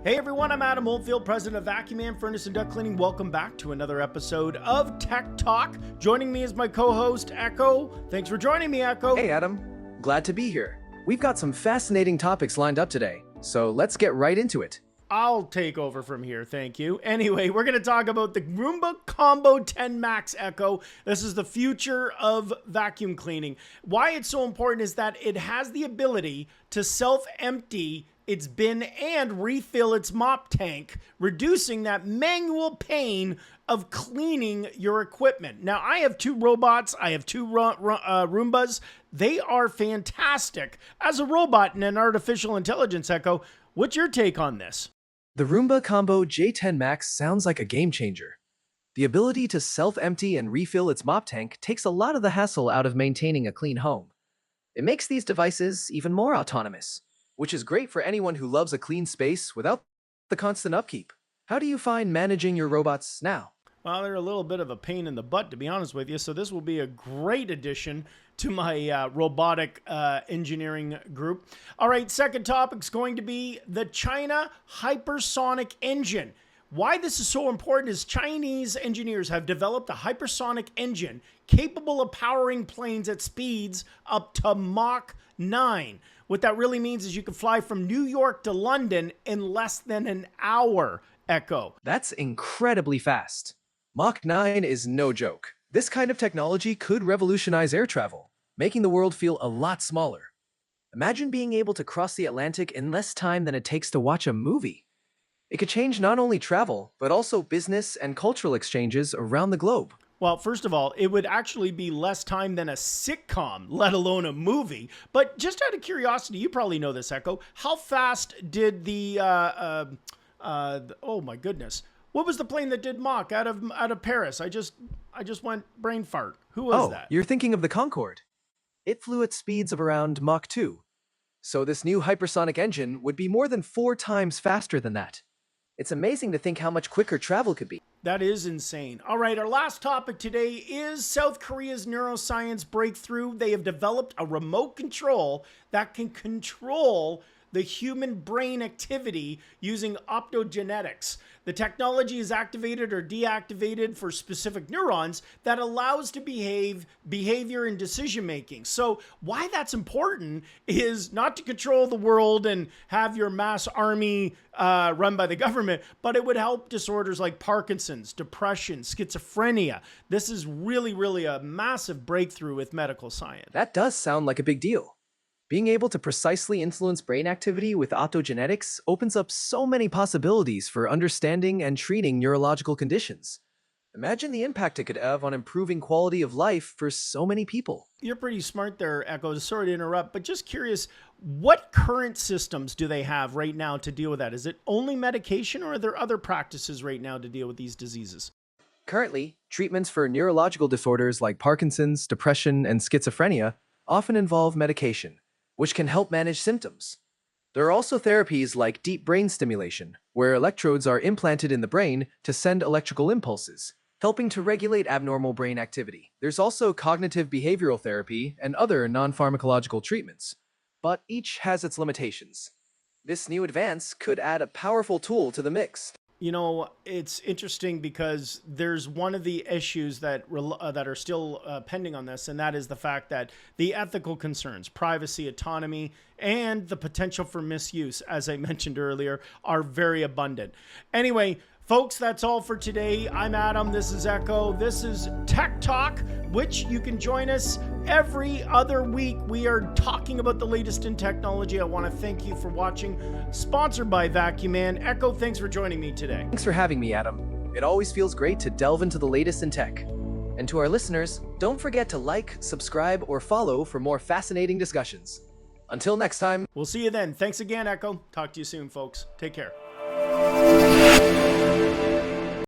Hey everyone, I'm Adam Oldfield, president of Vacu-Man Furnace and Duct Cleaning. Welcome back to another episode of Tech Talk. Joining me is my co-host, Echo. Thanks for joining me, Echo. Hey Adam, glad to be here. We've got some fascinating topics lined up today, so let's get right into it. I'll take over from here, thank you. Anyway, we're going to talk about the Roomba Combo 10 Max Echo. This is the future of vacuum cleaning. Why it's so important is that it has the ability to self-empty its bin and refill its mop tank, reducing that manual pain of cleaning your equipment. Now, I have two robots. I have two Roombas. They are fantastic. As a robot and an artificial intelligence, Echo, what's your take on this? The Roomba Combo J10 Max sounds like a game changer. The ability to self-empty and refill its mop tank takes a lot of the hassle out of maintaining a clean home. It makes these devices even more autonomous, which is great for anyone who loves a clean space without the constant upkeep. How do you find managing your robots now? Well, they're a little bit of a pain in the butt, to be honest with you, so this will be a great addition to my robotic engineering group. All right, second topic is going to be the China Hypersonic engine. Why this is so important is Chinese engineers have developed a hypersonic engine capable of powering planes at speeds up to Mach 9. What that really means is you can fly from New York to London in less than an hour, Echo. That's incredibly fast. Mach 9 is no joke. This kind of technology could revolutionize air travel, making the world feel a lot smaller. Imagine being able to cross the Atlantic in less time than it takes to watch a movie. It could change not only travel, but also business and cultural exchanges around the globe. Well, first of all, it would actually be less time than a sitcom, let alone a movie. But just out of curiosity, you probably know this, Echo. How fast did oh my goodness. What was the plane that did Mach out of Paris? I just went brain fart. Who was that? You're thinking of the Concorde. It flew at speeds of around Mach 2. So this new hypersonic engine would be more than 4 times faster than that. It's amazing to think how much quicker travel could be. That is insane. All right, our last topic today is South Korea's neuroscience breakthrough. They have developed a remote control that can control the human brain activity using optogenetics. The technology is activated or deactivated for specific neurons that allows to behavior and decision making. So why that's important is not to control the world and have your mass army run by the government, but it would help disorders like Parkinson's, depression, schizophrenia. This is really, really a massive breakthrough with medical science. That does sound like a big deal. Being able to precisely influence brain activity with optogenetics opens up so many possibilities for understanding and treating neurological conditions. Imagine the impact it could have on improving quality of life for so many people. You're pretty smart there, Echo. Sorry to interrupt, but just curious, what current systems do they have right now to deal with that? Is it only medication, or are there other practices right now to deal with these diseases? Currently, treatments for neurological disorders like Parkinson's, depression, and schizophrenia often involve medication, which can help manage symptoms. There are also therapies like deep brain stimulation, where electrodes are implanted in the brain to send electrical impulses, helping to regulate abnormal brain activity. There's also cognitive behavioral therapy and other non-pharmacological treatments, but each has its limitations. This new advance could add a powerful tool to the mix. You know, it's interesting because there's one of the issues that are still pending on this, and that is the fact that the ethical concerns, privacy, autonomy, and the potential for misuse, as I mentioned earlier, are very abundant. Anyway, folks, that's all for today. I'm Adam. This is Echo. This is Tech Talk, which you can join us every other week. We are talking about the latest in technology. I want to thank you for watching. Sponsored by Vacu-Man. Echo, thanks for joining me today. Thanks for having me, Adam. It always feels great to delve into the latest in tech. And to our listeners, don't forget to like, subscribe, or follow for more fascinating discussions. Until next time. We'll see you then. Thanks again, Echo. Talk to you soon, folks. Take care.